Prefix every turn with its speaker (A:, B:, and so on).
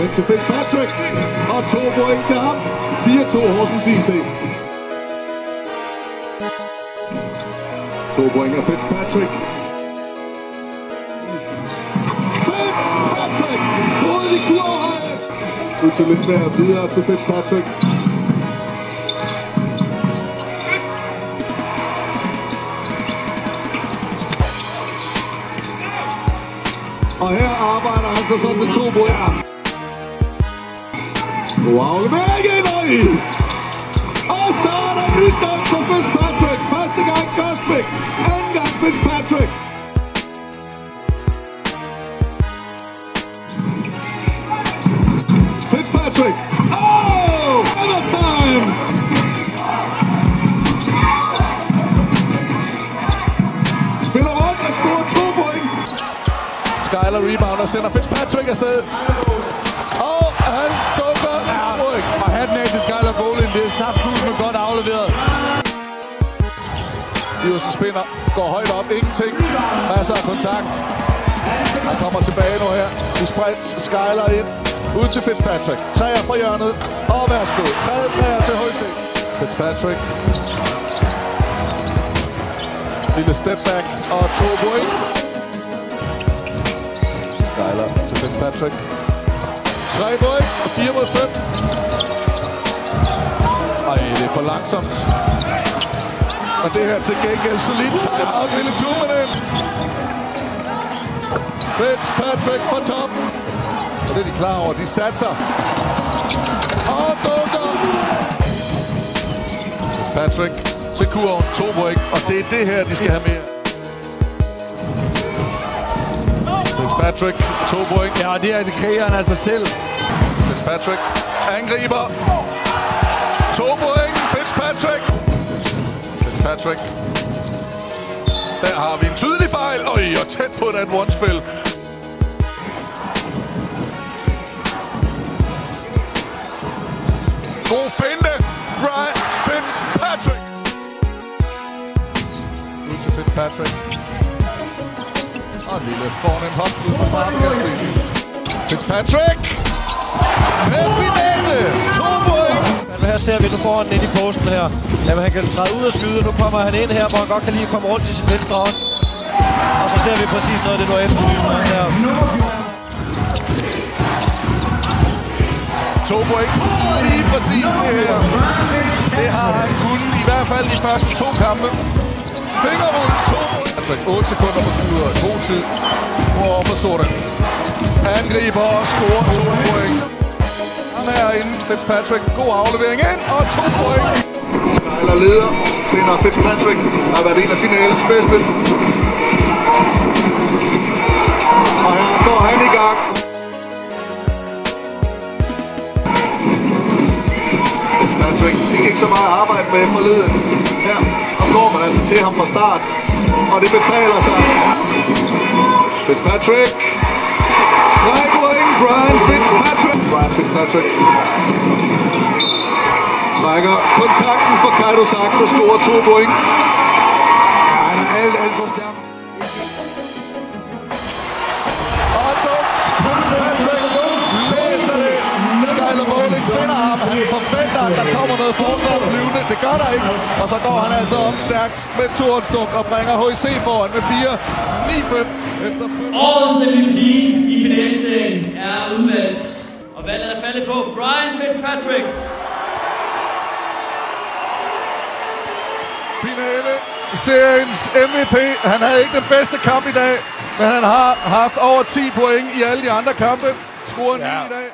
A: Point til Fitzpatrick, og 2 point til ham. 4-2 Horsens IC. 2 point af Fitzpatrick. Fitzpatrick! Hovedet i kurhøjde! Ud til Lindberg, videre til Fitzpatrick. Og her arbejder han sig så til 2 point. Wow, igen! Og så er der nyt dunk for Fitzpatrick. Første gang Gosbæk, anden gang Fitzpatrick. Fitzpatrick! Oh! Overtime! Spiller rundt og scorer 2 point.
B: Skyler rebounder, sender Fitzpatrick afsted. Og han dunker.
C: Og hatten af til Skyler Bolin. Det er saftsus med godt afleveret.
B: Iversen spinner, går højt op, ingenting. Masser af kontakt. Han kommer tilbage nu her. I sprint, Skyler ind. Ud til Fitzpatrick. Træer fra hjørnet. Og værsgo. Tredje træer til HC. Fitzpatrick. Lille step back og 2 point. Skyler til Fitzpatrick. 3 point. 4 mod 5. Ej, det er for langsomt. Og det her til gengæld solid timeout. Lille 2-minut. Fitzpatrick fra toppen. Og det er de klar over. De satser. Og dunker. Fitzpatrick til kurven. 2 point. Og det er det her, de skal have mere. Fitzpatrick. 2 point.
C: Ja, det er det kriger han af sig selv.
B: Fitzpatrick angriber. 2 point. Fitzpatrick. Fitzpatrick. Der har vi en tydelig fejl. Og tæt på et one-spil. God finte. Brian Fitzpatrick. Ud til Fitzpatrick. Og en lille fornem hopskud fra starten. Fitzpatrick. Med finesse. 2 point.
D: Her ser vi, nu får han ind i posten her. Jamen, han kan træde ud og skyde. Nu kommer han ind her, hvor han godt kan lige komme rundt til sin venstre hånd. Og så ser vi præcis noget af det, du har efterlyst her.
B: 2 point. Lige præcis det her. Det har han kun i hvert fald de første 2 kampe. Fingerrull 2 point. Altså 8 sekunder på skuddet. God tid. Over for Sorten. Angriber og scorer 2 point. Han er inde. Fitzpatrick. God aflevering ind. Og 2 point.
A: Skyler leder. Finder Fitzpatrick. Har været en af finalens bedste. Og her går han i gang. Fitzpatrick fik ikke så meget at arbejde med forleden. Her går man altså til ham fra start. Og det betaler sig. Fitzpatrick. 3 point. Brian Fitzpatrick. Trækker kontakten for Kaido Sachs og scorer 2 point. Han er alt for stærk.
B: Og Fitzpatrick læser det. Skyler Bowling finder ham. Han forventer, at der kommer noget forsvar flyvende. Det gør der ikke. Og så går han altså op stærkt med Torensduk og bringer HC foran med 4-9-5 efter 5.
E: Årets MVP i finalserien er udvalgt. Og valget er faldet på Brian Fitzpatrick.
B: Finale. Seriens MVP. Han havde ikke den bedste kamp i dag, men han har haft over 10 point i alle de andre kampe. Scorer 9 i dag.